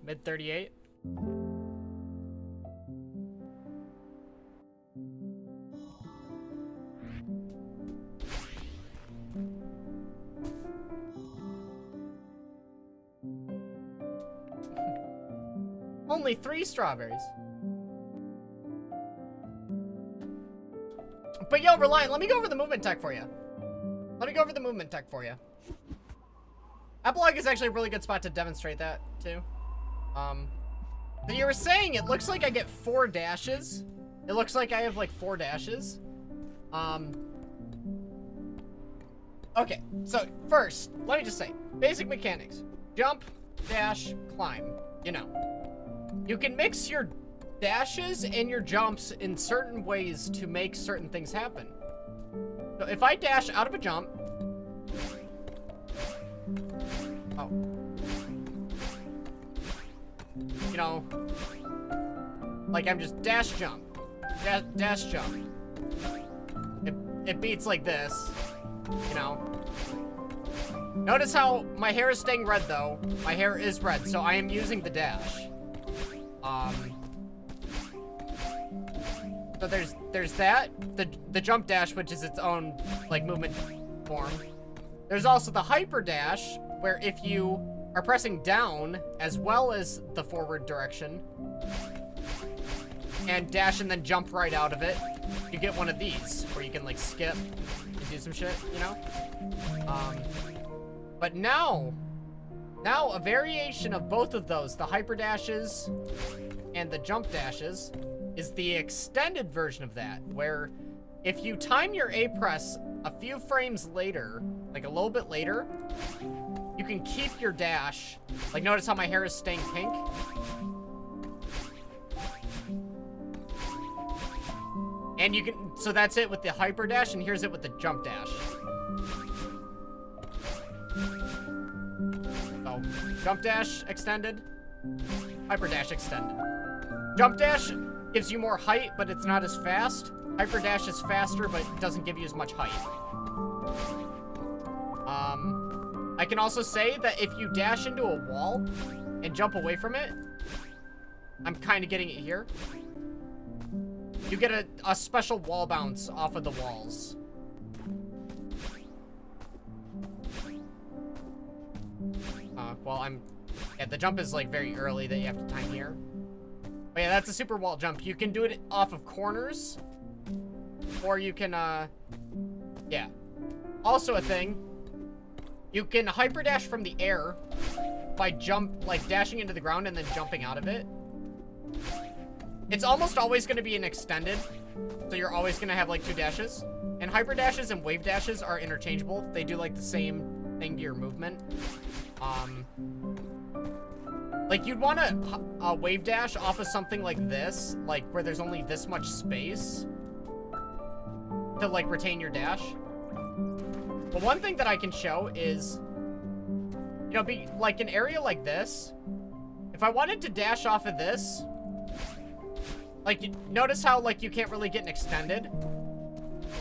Mid 38. Only 3 strawberries. But yo, Reliant, let me go over the movement tech for you. Epilogue is actually a really good spot to demonstrate that, too. So you were saying it looks like I get 4 dashes. It looks like I have, like, 4 dashes. Okay, so first, let me just say, basic mechanics. Jump, dash, climb, you know. You can mix your dashes and your jumps in certain ways to make certain things happen. So if I dash out of a jump... Oh. You know, like I'm just dash jump. Dash jump. It beats like this, you know. Notice how my hair is staying red though. My hair is red, so I am using the dash. So there's that, the jump dash, which is its own like movement form. There's also the hyper dash, where if you are pressing down as well as the forward direction and dash and then jump right out of it, you get one of these where you can like skip and do some shit, you know. But now a variation of both of those, the hyper dashes and the jump dashes, is the extended version of that, where if you time your A press a few frames later, like a little bit later, you can keep your dash. Like, notice how my hair is staying pink? And you can, so that's it with the hyper dash, and here's it with the jump dash. So, jump dash extended, hyper dash extended. Jump dash gives you more height, but it's not as fast. Hyper dash is faster, but it doesn't give you as much height. I can also say that if you dash into a wall and jump away from it, I'm kind of getting it here. You get a special wall bounce off of the walls. Well, yeah, the jump is like very early that you have to time here. But yeah, that's a super wall jump. You can do it off of corners, or you can, yeah. Also a thing, you can hyper dash from the air by like dashing into the ground and then jumping out of it. It's almost always going to be an extended, so you're always going to have like 2 dashes. And hyper dashes and wave dashes are interchangeable. They do like the same thing to your movement. Like you'd want a wave dash off of something like this, like where there's only this much space to like retain your dash. But one thing that I can show is, you know, be like an area like this. If I wanted to dash off of this, like notice how like you can't really get an extended.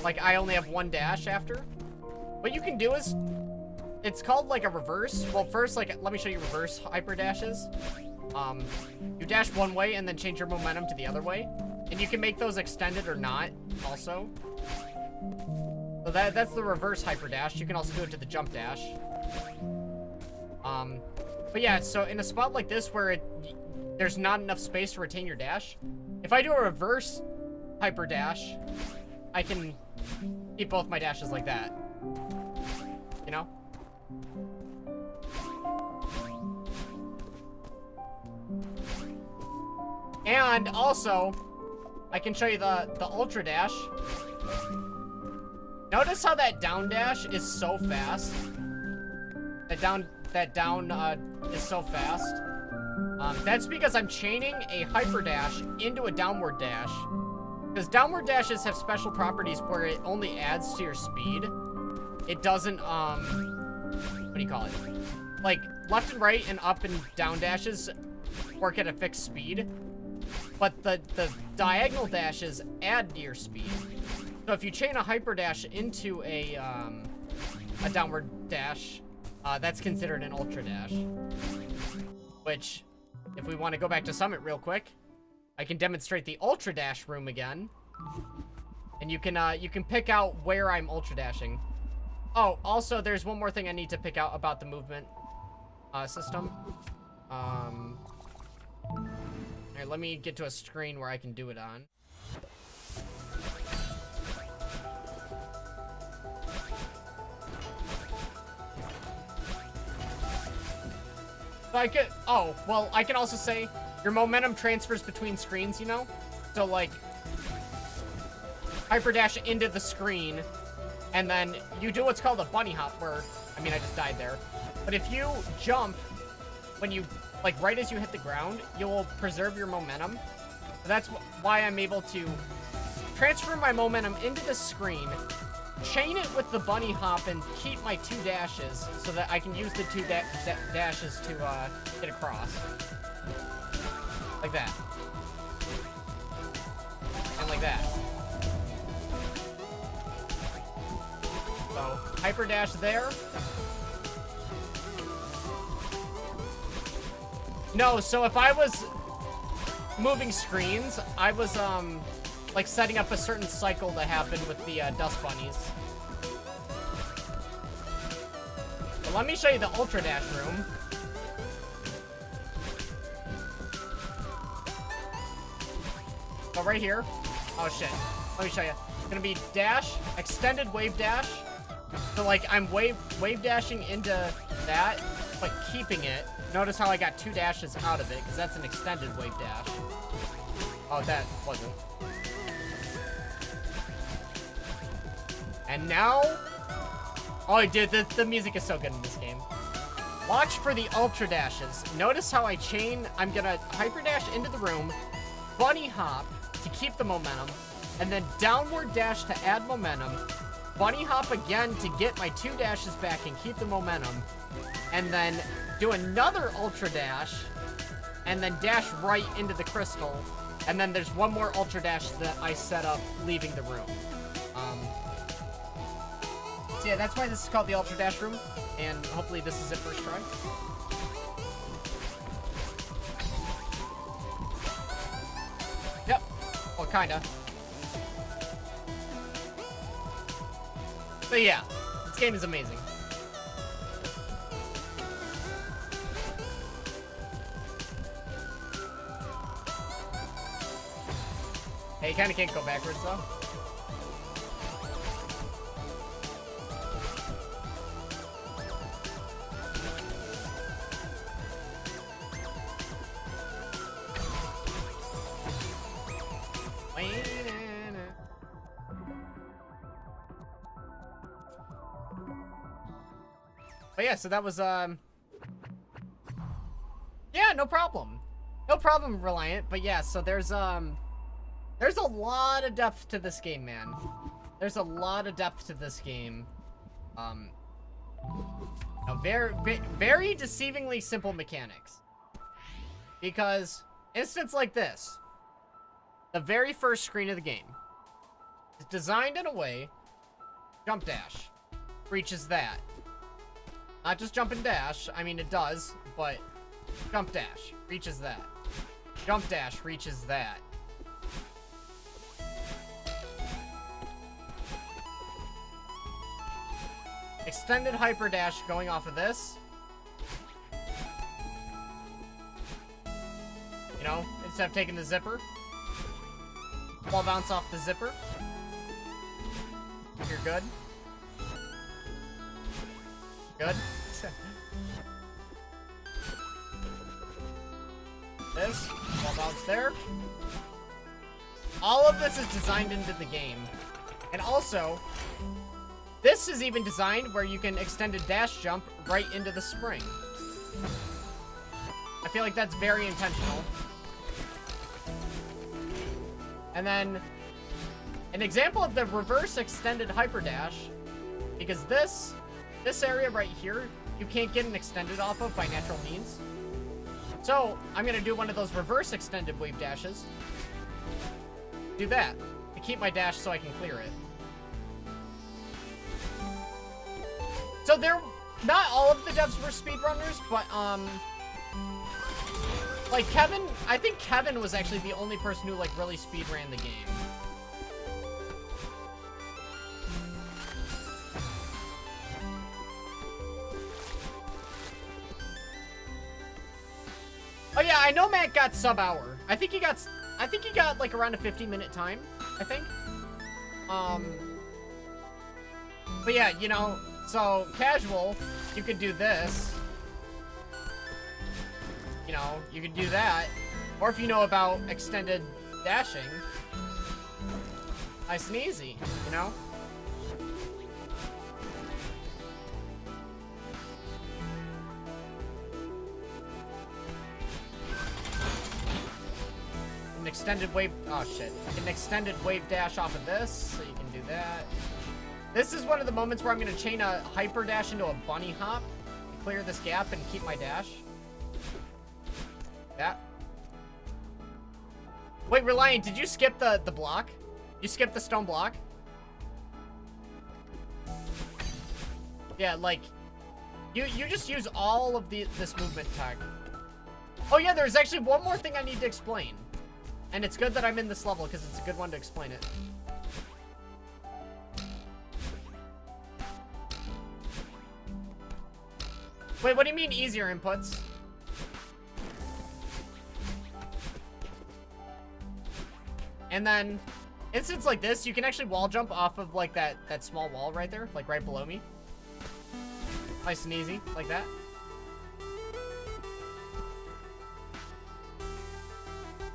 Like I only have 1 dash after. What you can do is, it's called like a reverse. Well, first, like, let me show you reverse hyper dashes. You dash one way and then change your momentum to the other way. And you can make those extended or not, also. So that's the reverse hyper dash. You can also do it to the jump dash. But yeah, so in a spot like this where there's not enough space to retain your dash, if I do a reverse hyper dash, I can keep both my dashes like that. You know? And also, I can show you the ultra dash. Notice how that down dash is so fast. That down is so fast. That's because I'm chaining a hyper dash into a downward dash. Because downward dashes have special properties where it only adds to your speed. It doesn't, what do you call it? Like, left and right and up and down dashes work at a fixed speed. But the diagonal dashes add to your speed. So if you chain a hyper dash into a downward dash, that's considered an ultra dash. Which if we want to go back to Summit real quick, I can demonstrate the Ultra Dash room again. And you can pick out where I'm Ultra Dashing. Oh, also, there's one more thing I need to pick out about the movement system. Alright, let me get to a screen where I can do it on. So I could, oh, well, I can also say your momentum transfers between screens, you know? So, like, hyperdash into the screen, and then you do what's called a bunny hop, where, I mean, I just died there. But if you jump, when you, like, right as you hit the ground, you'll preserve your momentum. So that's why I'm able to transfer my momentum into the screen, chain it with the bunny hop, and keep my 2 dashes so that I can use the 2 dashes to get across. Like that. And like that. So, hyper dash there. No, so if I was moving screens, I was, like setting up a certain cycle to happen with the dust bunnies. But let me show you the Ultra Dash room. So right here. Oh shit. Let me show you. It's gonna be dash, extended wave dash. So like I'm wave dashing into that, but keeping it. Notice how I got 2 dashes out of it, because that's an extended wave dash. Oh, that wasn't. And now, oh dude, the music is so good in this game. Watch for the Ultra Dashes. Notice how I chain, I'm gonna hyper dash into the room, bunny hop to keep the momentum, and then downward dash to add momentum, bunny hop again to get my 2 dashes back and keep the momentum, and then do another Ultra Dash, and then dash right into the crystal, and then there's one more Ultra Dash that I set up leaving the room. So yeah, that's why this is called the Ultra Dash room, and hopefully this is it first try. Yep. Well, kinda. So yeah, this game is amazing. Hey, you kinda can't go backwards though. But yeah, so that was, yeah, no problem. No problem, Reliant. But yeah, so there's a lot of depth to this game, man. There's a lot of depth to this game. Very, very deceivingly simple mechanics. Because, instance like this, the very first screen of the game is designed in a way, jump dash reaches that. Not just jump and dash, I mean it does, but jump dash reaches that. Jump dash reaches that. Extended hyper dash going off of this. You know, instead of taking the zipper. Ball bounce off the zipper. You're good. Good. This. Ball bounce there. All of this is designed into the game. And also, this is even designed where you can extend a dash jump right into the spring. I feel like that's very intentional. And then, an example of the reverse extended hyper dash, because this area right here, you can't get an extended off of by natural means. So, I'm gonna do one of those reverse extended wave dashes. Do that, to keep my dash so I can clear it. So not all of the devs were speedrunners, but, Like, Kevin, I think Kevin was actually the only person who, like, really speed ran the game. Oh yeah, I know Matt got sub-hour. I think he got, like, around a 15-minute time, I think. But yeah, you know, so, casual, you could do this. You know, you could do that. Or if you know about extended dashing, nice and easy, you know? An extended wave, oh shit. An extended wave dash off of this, so you can do that. This is one of the moments where I'm gonna chain a hyper dash into a bunny hop, clear this gap and keep my dash. That. Wait, Reliant, did you skip the block? You skipped the stone block? Yeah, like, you just use all of this movement tech. Oh yeah, there's actually one more thing I need to explain. And it's good that I'm in this level, because it's a good one to explain it. Wait, what do you mean easier inputs? And then, instance like this, you can actually wall jump off of, like, that small wall right there, like, right below me. Nice and easy, like that.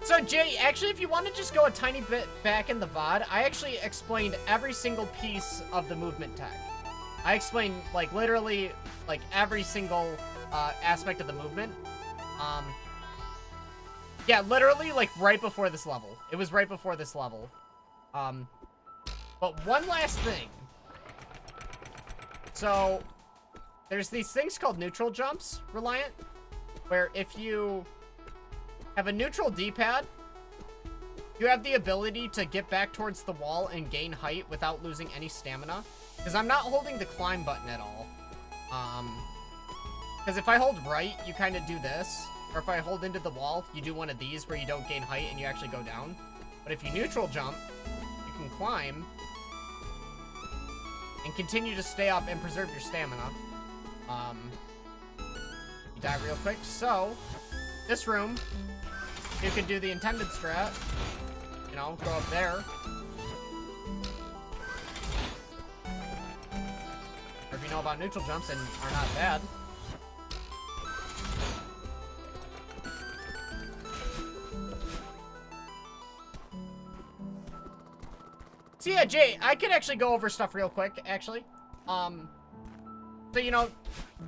So, Jay, actually, if you want to just go a tiny bit back in the VOD, I actually explained every single piece of the movement tech. I explained, like, literally, like, every single aspect of the movement. Yeah, literally, like, right before this level. It was right before this level. But one last thing. So, there's these things called neutral jumps, Reliant, where if you have a neutral D-pad, you have the ability to get back towards the wall and gain height without losing any stamina. Because I'm not holding the climb button at all. Because if I hold right, you kind of do this. Or if I hold into the wall, you do one of these where you don't gain height and you actually go down. But if you neutral jump, you can climb and continue to stay up and preserve your stamina. You die real quick. So, this room, you could do the intended strat. You know, go up there. Or if you know about neutral jumps and are not bad. So yeah, Jay, I could actually go over stuff real quick, actually. So, you know,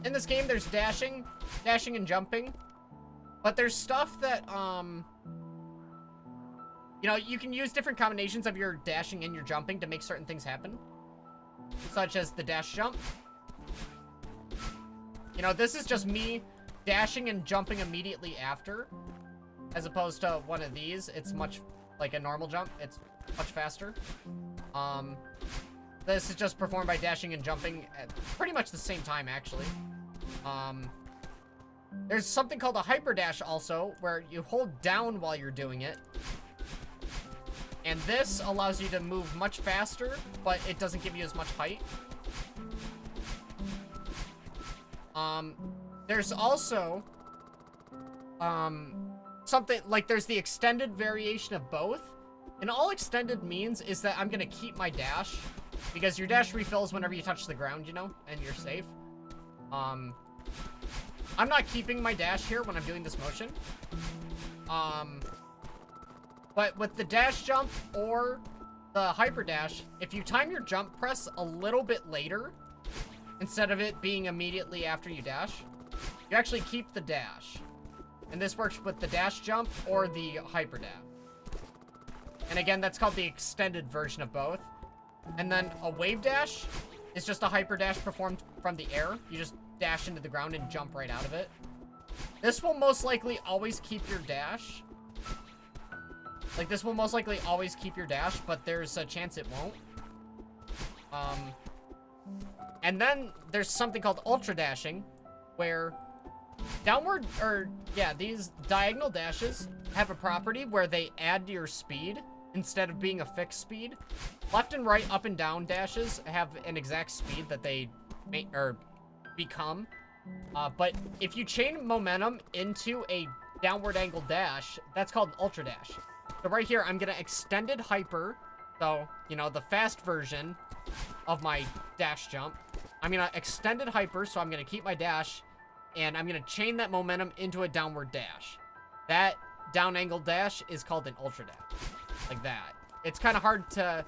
in this game, there's dashing and jumping. But there's stuff that, you know, you can use different combinations of your dashing and your jumping to make certain things happen. Such as the dash jump. You know, this is just me dashing and jumping immediately after. As opposed to one of these. It's much like a normal jump. It's much faster. This is just performed by dashing and jumping at pretty much the same time, actually. There's something called a hyper dash also, where you hold down while you're doing it. And this allows you to move much faster, but it doesn't give you as much height. There's also, something, like, there's the extended variation of both. And all extended means is that I'm gonna keep my dash, because your dash refills whenever you touch the ground, you know, and you're safe. I'm not keeping my dash here when I'm doing this motion. But with the dash jump or the hyper dash, if you time your jump press a little bit later, instead of it being immediately after you dash, you actually keep the dash. And this works with the dash jump or the hyper dash. And again, that's called the extended version of both. And then a wave dash is just a hyper dash performed from the air. You just dash into the ground and jump right out of it. This will most likely always keep your dash. Like, this will most likely always keep your dash, but there's a chance it won't. And then there's something called ultra dashing, where downward, or yeah, these diagonal dashes have a property where they add to your speed instead of being a fixed speed. Left and right, up and down dashes have an exact speed that they become. But if you chain momentum into a downward angle dash, that's called an ultra dash. So right here, I'm gonna extended hyper. So, you know, the fast version of my dash jump. I'm gonna extended hyper, so I'm gonna keep my dash, and I'm gonna chain that momentum into a downward dash. That down angle dash is called an ultra dash. Like that. It's kind of hard to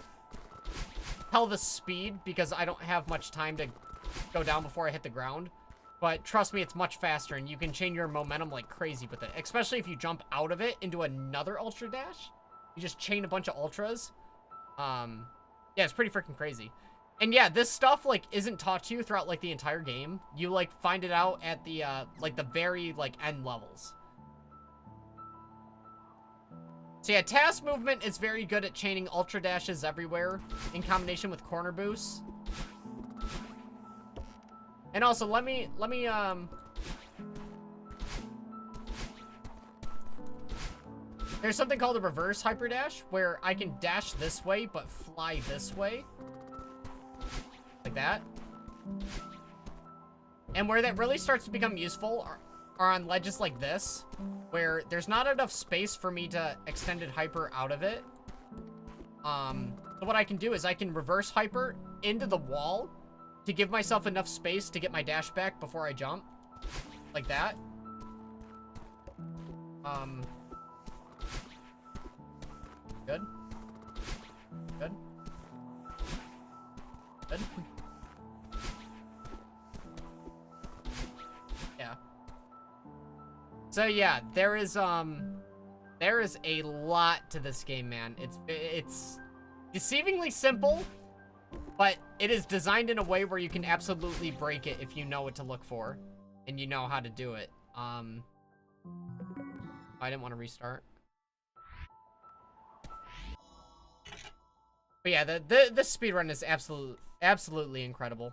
tell the speed because I don't have much time to go down before I hit the ground. But trust me, it's much faster, and you can chain your momentum like crazy with it. Especially if you jump out of it into another ultra dash. You just chain a bunch of ultras. Yeah, it's pretty freaking crazy. And yeah, this stuff, like, isn't taught to you throughout, like, the entire game. You, like, find it out at the, like, the very, like, end levels. So yeah, task movement is very good at chaining ultra dashes everywhere in combination with corner boosts. And also, let me, there's something called a reverse hyper dash where I can dash this way, but fly this way. Like that. And where that really starts to become useful are on ledges like this, where there's not enough space for me to extended hyper out of it. So what I can do is I can reverse hyper into the wall to give myself enough space to get my dash back before I jump. Like that. Good. Good. Good. Yeah. So yeah, there is a lot to this game, man. It's deceivingly simple, but it is designed in a way where you can absolutely break it if you know what to look for and you know how to do it. I didn't want to restart. But yeah, the speedrun is absolutely incredible.